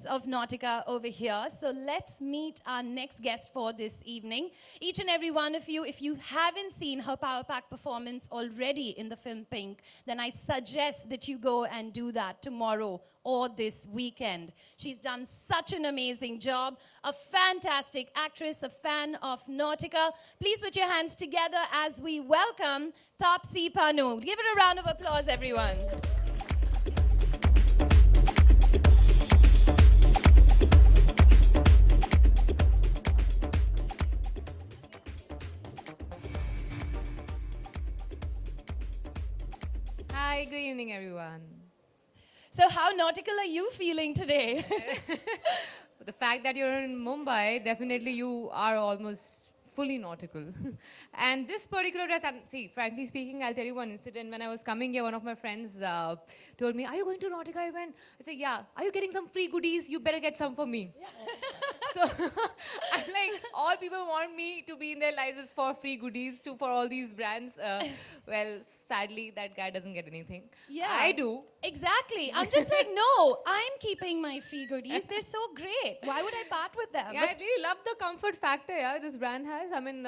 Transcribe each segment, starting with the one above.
worlds of Nautica over here. So let's meet our next guest for this evening. Each and every one of you, if you haven't seen her Power Pack performance already in the film Pink, then I suggest that you go and do that tomorrow or this weekend. She's done such an amazing job. A fantastic actress, a fan of Nautica. Please put your hands together as we welcome Taapsee Pannu. Give it a round of applause, everyone. Hi, good evening, everyone. So how nautical are you feeling today? The fact that you're in Mumbai, definitely you are almost fully nautical. And this particular dress, and see, frankly speaking, I'll tell you one incident. When I was coming here, one of my friends told me, "Are you going to Nautica event?" I said, "Yeah." "Are you getting some free goodies? You better get some for me." So I'm like, all people want me to be in their lives is for free goodies for all these brands. Well, sadly, that guy doesn't get anything. Yeah. I do. Exactly. I'm just like, no, I'm keeping my free goodies. They're so great. Why would I part with them? Yeah, I really love the comfort factor, yeah, this brand has. I mean,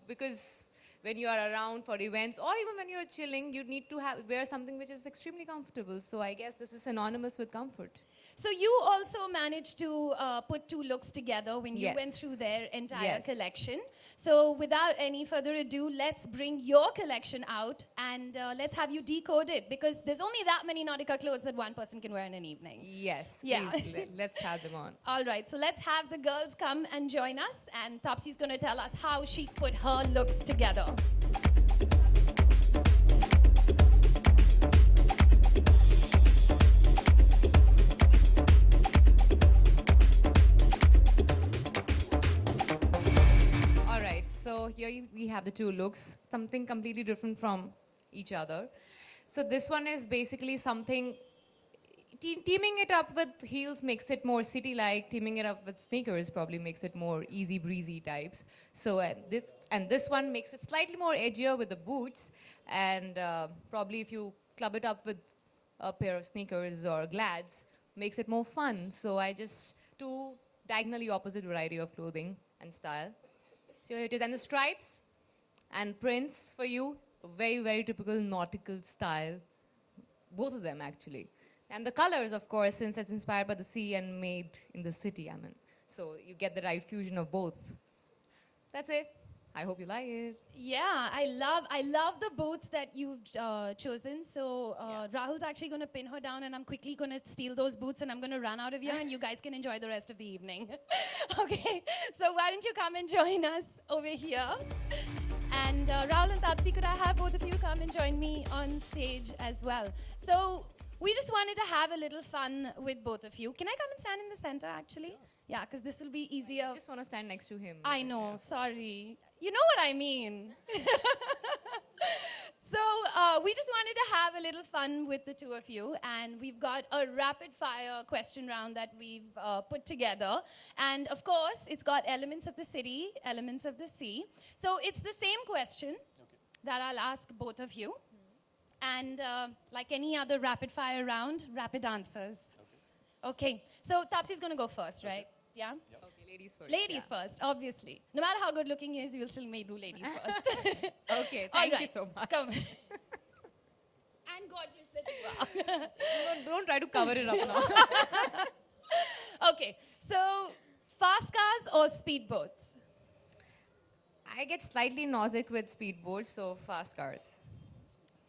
because when you are around for events or even when you're chilling, you need to wear something which is extremely comfortable. So I guess this is synonymous with comfort. So you also managed to put two looks together when you went through their entire collection. So without any further ado, let's bring your collection out and let's have you decode it, because there's only that many Nautica clothes that one person can wear in an evening. Yes, Yeah. please, let's have them on. All right, so let's have the girls come and join us, and Taapsee's going to tell us how she put her looks together. So here we have the two looks, something completely different from each other. So this one is basically something, teaming it up with heels makes it more city-like, teaming it up with sneakers probably makes it more easy breezy types. So this one makes it slightly more edgier with the boots, and probably if you club it up with a pair of sneakers or glads, makes it more fun. So I just two diagonally opposite variety of clothing and style. So here it is, and the stripes and prints for you, very, very typical nautical style. Both of them, actually. And the colors, of course, since it's inspired by the sea and made in the city, I mean. So you get the right fusion of both. That's it. I hope you like it. Yeah, I love the boots that you've chosen. So Rahul's actually going to pin her down, and I'm quickly going to steal those boots, and I'm going to run out of here, and you guys can enjoy the rest of the evening. Okay, so why don't you come and join us over here? And Rahul and Taapsee, could I have both of you come and join me on stage as well? So we just wanted to have a little fun with both of you. Can I come and stand in the center, actually? Yeah, because this will be easier. I just want to stand next to him. I know, sorry. You know what I mean. So we just wanted to have a little fun with the two of you, and we've got a rapid fire question round that we've put together. And of course, it's got elements of the city, elements of the sea. So it's the same question that I'll ask both of you. And like any other rapid fire round, rapid answers. Okay, so Taapsee's going to go first, right? Yeah? Yep. Okay, ladies first. Ladies first, obviously. No matter how good looking he is, you'll still do ladies first. Okay, thank you so much. Come. And gorgeous that you are. Don't try to cover it up now. Okay, so fast cars or speedboats? I get slightly nauseous with speedboats, so fast cars.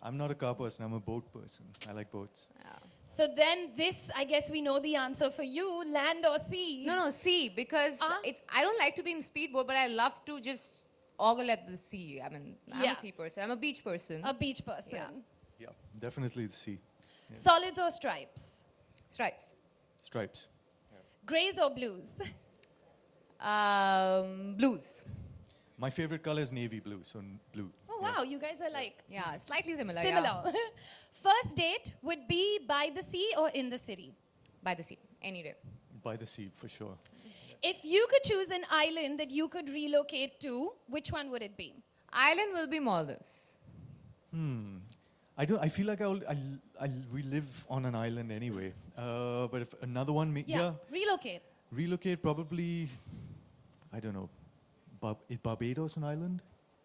I'm not a car person, I'm a boat person. I like boats. Yeah. So then this, I guess we know the answer for you, land or sea? No, sea, because I don't like to be in speedboat, but I love to just ogle at the sea. I mean, I'm a sea person. I'm a beach person. A beach person. Yeah. Yeah, definitely the sea. Yeah. Solids or stripes? Stripes. Stripes. Grays or blues? Blues. My favorite color is navy blue, so blue. Oh, wow, you guys are like... Yeah, slightly similar. Similar. Yeah. First date would be by the sea or in the city? By the sea, any day. By the sea, for sure. If you could choose an island that you could relocate to, which one would it be? Island will be Maldives. I don't. I feel like we live on an island anyway. But if another one, Yeah. Relocate. relocate probably. I don't know. Is Barbados an island?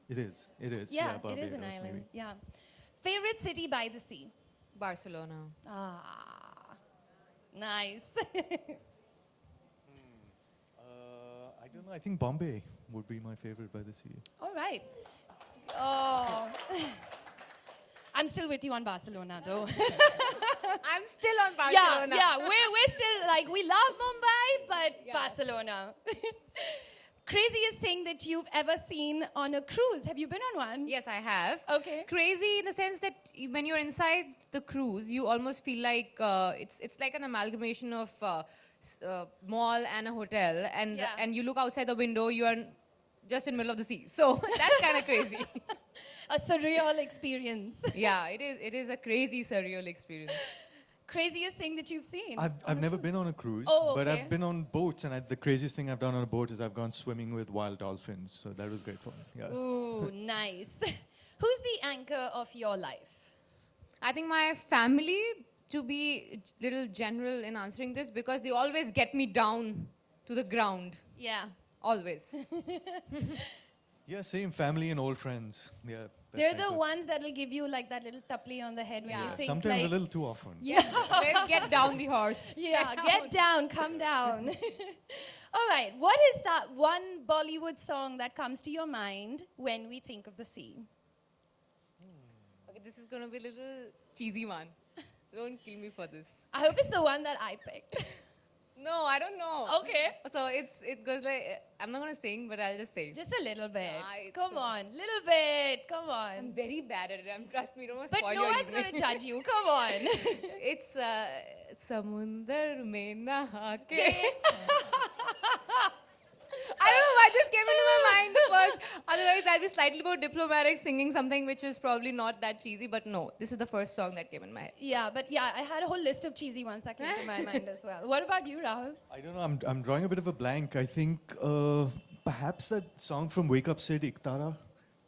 It is. It is. Yeah, it Barbados is an island. maybe. Yeah. Favorite city by the sea? Barcelona. Ah, nice. I don't know. I think Bombay would be my favorite by the sea. All right. Oh. I'm still with you on Barcelona, though. I'm still on yeah, Barcelona. yeah. We're still like, we love Mumbai, but Yeah. Barcelona. Craziest thing that you've ever seen on a cruise? Have you been on one? Yes, I have. Okay. Crazy in the sense that when you're inside the cruise, you almost feel like it's like an amalgamation of mall and a hotel, and Yeah. and you look outside the window, you are just in the middle of the sea. So that's kind of crazy. A surreal experience. Yeah, it is. It is a crazy, surreal experience. Craziest thing that you've seen? I've never been on a cruise, Oh, but okay. I've been on boats, and the craziest thing I've done on a boat is I've gone swimming with wild dolphins. So that was great fun. Yeah. Ooh, nice. Who's the anchor of your life? I think my family, to be a little general in answering this, because they always get me down to the ground. Yeah. Always. Yeah, same family and old friends. Yeah. best They're the anchor. ones that'll give you like that little tupply on the head when Yeah. you think Sometimes like, a little too often. Yeah. Get down the horse. yeah, get down, come down. All right, what is that one Bollywood song that comes to your mind when we think of the sea? Okay, this is gonna be a little cheesy one. Don't kill me for this. I hope it's the one that I picked. No, I don't know. Okay. So it goes like I'm not gonna sing, but I'll just say. Just a little bit. I- Come on, little bit. Come I'm on. very bad at it. Trust me, don't want to But spoil no your one's evening. going to judge you. Come on. It's Samundar mein naake. I don't know why this came into my mind first. Otherwise, I'd be slightly more diplomatic singing something which is probably not that cheesy. But no, this is the first song that came in my head. Yeah, but yeah, I had a whole list of cheesy ones that came to my mind as well. What about you, Rahul? I don't know. I'm drawing a bit of a blank. I think perhaps that song from Wake Up Sid, Iktara,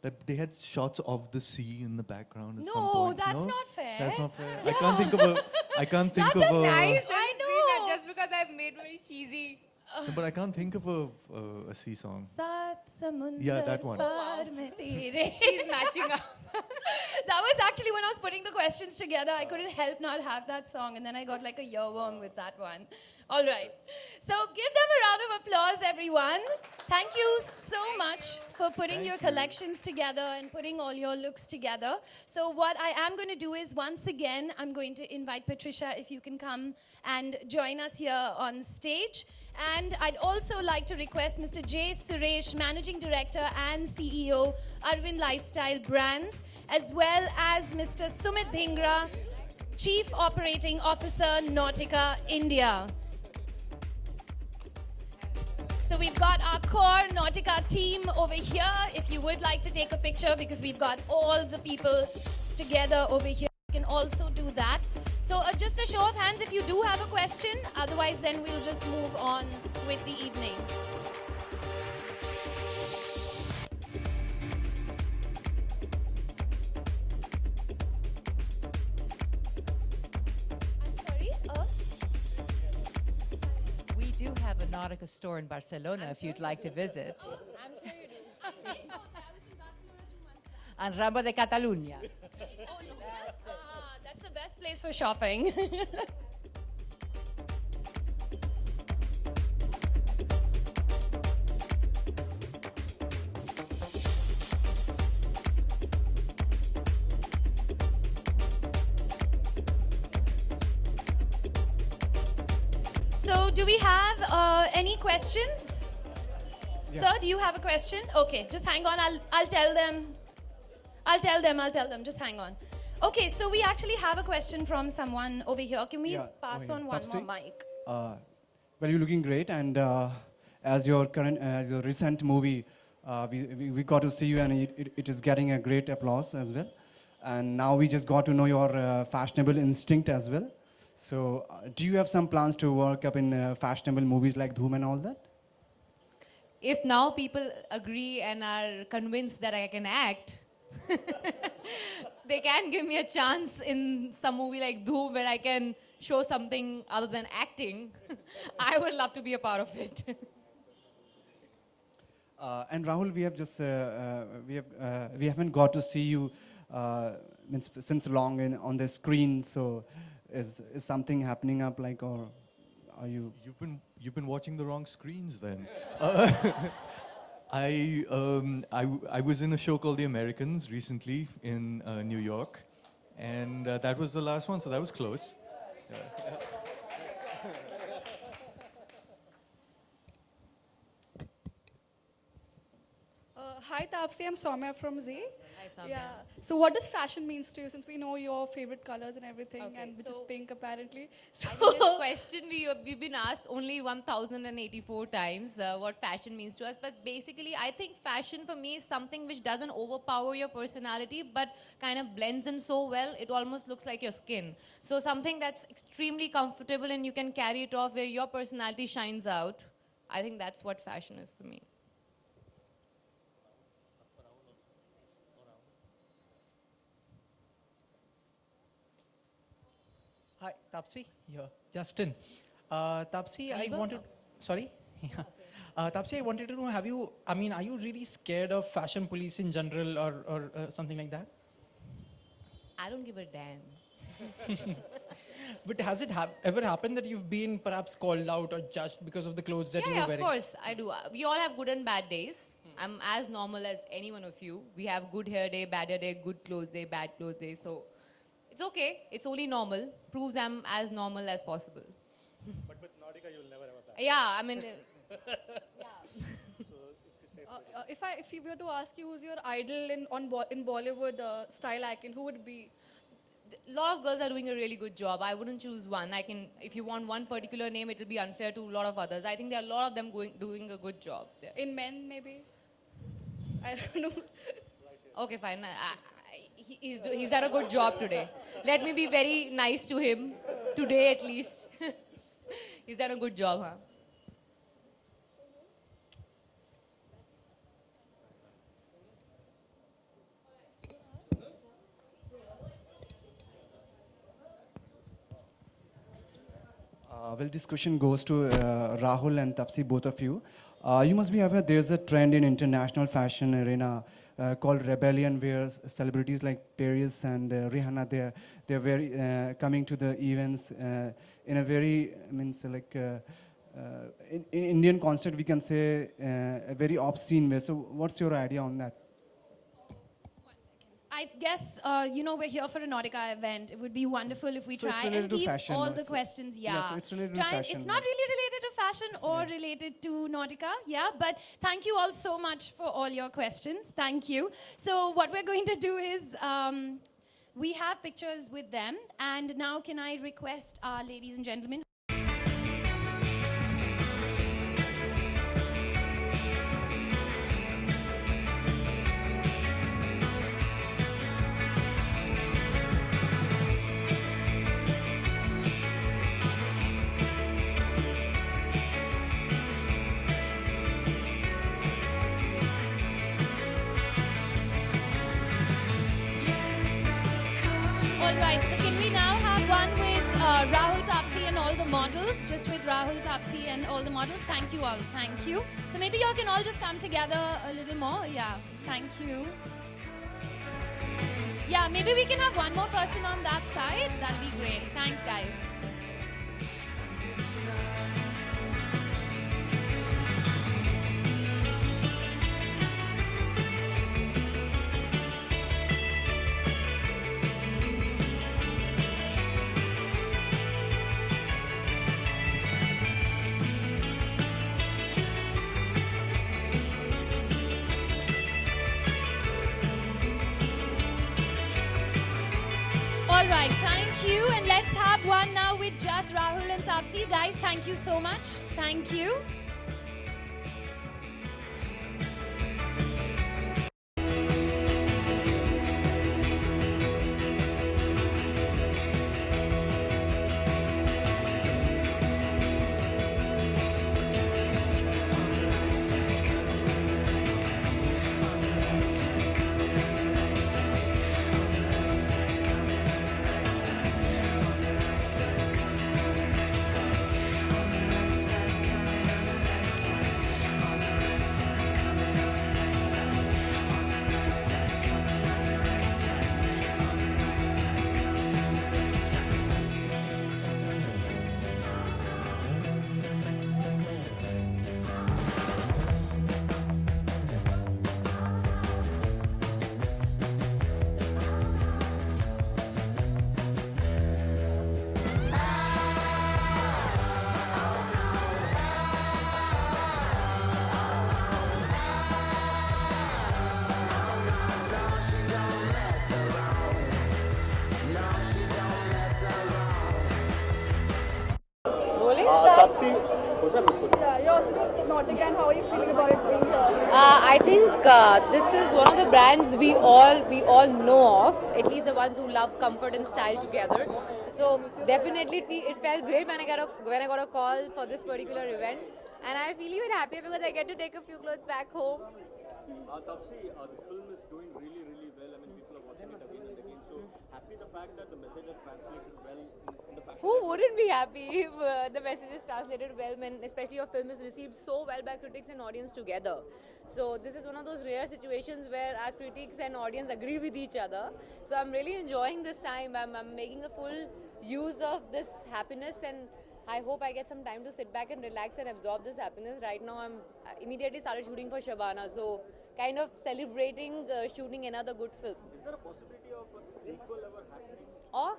that they had shots of the sea in the background at some No, point. that's no? not fair. That's not fair. I can't think of a. I can't think That of was a. Nice. I and sweet that know. just because I've made very cheesy. No, but I can't think of a sea song. Saat samundar Yeah, that one. par mein tere. She's matching up. That was actually when I was putting the questions together, I couldn't help not have that song, and then I got like a earworm with that one. All right. So give them a round of applause, everyone. Thank you so much for putting your collections together and putting all your looks together. So what I am going to do is, once again, I'm going to invite Patricia, if you can come and join us here on stage. And I'd also like to request Mr. J. Suresh, Managing Director and CEO, Arvind Lifestyle Brands, as well as Mr. Sumit Dhingra, Chief Operating Officer, Nautica, India. So we've got our core Nautica team over here. If you would like to take a picture, because we've got all the people together over here, you can also do that. So just a show of hands if you do have a question. Otherwise, then we'll just move on with the evening. I'm sorry? We do have a Nautica store in Barcelona if you'd like to visit. I'm sure you do. I was in Barcelona 2 months back. And Rambla de Catalunya. Oh, no. That's the best place for shopping. So, do we have any questions? Sir, do you have a question? Okay, just hang on. I'll tell them. I'll tell them. Just hang on. Okay, so we actually have a question from someone over here. Can we Yeah, pass over here. on one Tapsi? more mic? Well, you're looking great, and as your recent movie, we got to see you, and it is getting a great applause as well. And now we just got to know your fashionable instinct as well. So, do you have some plans to work up in fashionable movies like Dhoom and all that? If now people agree and are convinced that I can act, they can give me a chance in some movie like Dhoom where I can show something other than acting, I would love to be a part of it. And Rahul, we have just we haven't got to see you means since long on the screen. So, is something happening up like, or are you? You've been watching the wrong screens then. I was in a show called The Americans recently in New York, and that was the last one, so that was close. Hi Tapsi, I'm Soumya from Z. Hi, Soumya. Yeah. So what does fashion means to you? Since we know your favorite colors and everything, Okay, and which is so- pink apparently. So I think this question we've been asked only 1,084 times what fashion means to us. But basically, I think fashion for me is something which doesn't overpower your personality, but kind of blends in so well, it almost looks like your skin. So something that's extremely comfortable and you can carry it off where your personality shines out. I think that's what fashion is for me. Hi, Tapsi. Here, Justin. Tapsi, I Neighbor? wanted. Sorry. Yeah. Tapsi, I wanted to know: Have you? I mean, are you really scared of fashion police in general, or something like that? I don't give a damn. But has it ever happened that you've been perhaps called out or judged because of the clothes that you Yeah, were of wearing? course, I do. We all have good and bad days. I'm as normal as any one of you. We have good hair day, bad hair day, good clothes day, bad clothes day. So it's okay. It's only normal. Proves I'm as normal as possible. But with Nautica, you'll never have a bad. Yeah, I mean. if you were to ask you who's your idol in Bollywood style icon, who would it be? A lot of girls are doing a really good job. I wouldn't choose one. I can, if you want one particular name, it will be unfair to a lot of others. I think there are a lot of them doing a good job there. In men, maybe. I don't know. Okay, fine. He's done a good job today. Let me be very nice to him, today at least. He's done a good job, huh? Well, this question goes to Rahul and Tapsi, both of you. You must be aware there's a trend in international fashion arena called rebellion, where celebrities like Paris and Rihanna, they're very coming to the events in a very, I mean, so like in Indian concept, we can say a very obscene way. So, what's your idea on that? I guess, we're here for a Nautica event. It would be wonderful if we So it's try and related to keep fashion, all no? the It's- questions, yeah, yeah. so it's related to fashion, It's not no? really related to fashion or related to Nautica, yeah. But thank you all so much for all your questions. Thank you. So what we're going to do is, we have pictures with them. And now can I request our ladies and gentlemen, all right, so can we now have one with Rahul Tapsi and all the models? Just with Rahul Tapsi and all the models. Thank you all. Thank you. So maybe y'all can all just come together a little more. Yeah, thank you. Yeah, maybe we can have one more person on that side. That'll be great. Thanks, guys. All right, thank you. And let's have one now with just Rahul and Tapsi. Guys, thank you so much. Thank you. Yeah, you're also from Nautica, and how are you feeling about it being here? I think this is one of the brands we all know of, at least the ones who love comfort and style together. So definitely it felt great when I got a call for this particular event, and I feel even happier because I get to take a few clothes back home. Tapsi, the film is doing really, really well. I mean, people are watching it again and again. So happy the fact that the message is translated well in the fashion. Who wouldn't be happy if the message is translated well, when especially your film is received so well by critics and audience together? So this is one of those rare situations where our critics and audience agree with each other. So I'm really enjoying this time. I'm making a full use of this happiness, and I hope I get some time to sit back and relax and absorb this happiness. Right now I'm immediately started shooting for Shabana, so kind of celebrating shooting another good film. Is there a possibility of a sequel ever happening? Of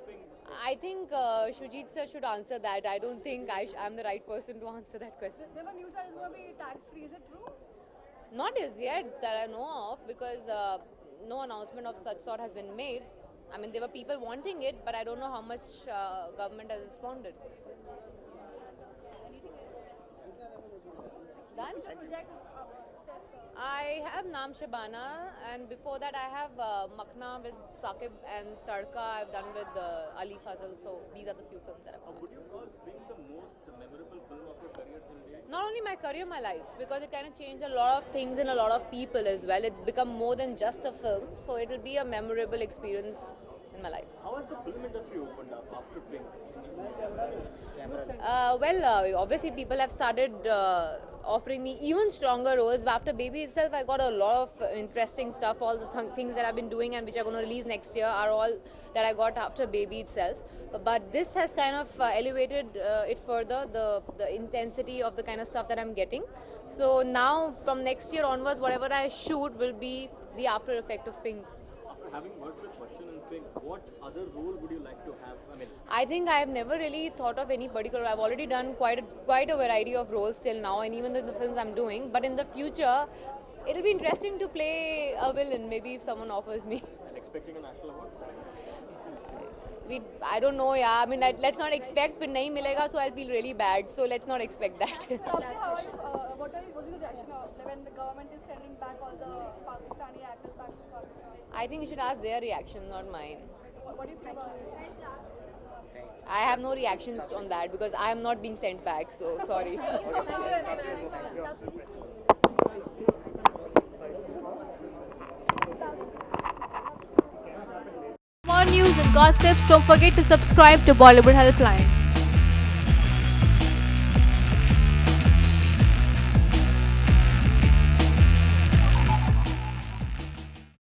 Pink? I think Shujit sir should answer that. I don't think I'm the right person to answer that question. There were news that it's going to be tax-free. Is it true? Not as yet that I know of, because no announcement of such sort has been made. I mean, there were people wanting it, but I don't know how much government has responded. Done? Project, I have Naam Shabana, and before that I have Makhna with Saqib, and Tadka I've done with Ali Fazal. So these are the few films that I've done. Would you call Pink the most memorable film of your career till date? Not only my career, my life, because it kind of changed a lot of things in a lot of people as well. It's become more than just a film, so it will be a memorable experience in my life. How has the film industry opened up after Pink? Obviously people have started offering me even stronger roles. After Baby itself, I got a lot of interesting stuff. All the things that I've been doing and which are going to release next year are all that I got after Baby itself. But this has kind of elevated it further, the intensity of the kind of stuff that I'm getting. So now from next year onwards, whatever I shoot will be the after effect of Pink. After having worked with Bachchan and Pink, what other role would you like to have? I mean, I think I have never really thought of any particular. I've already done quite a variety of roles till now, and even in the films I'm doing. But in the future, it'll be interesting to play a villain, maybe if someone offers me. and expecting a national award? I don't know, yeah. I mean, let's not expect. If nahi milega, so I'll feel really bad. So let's not expect that. Tapsi, how are you, what was your reaction when the government is sending back all the Pakistani actors back to Pakistan? I think you should ask their reaction, not mine. What do you think about it? I have no reactions on that because I am not being sent back. So sorry. For more news and gossips, don't forget to subscribe to Bollywood Helpline.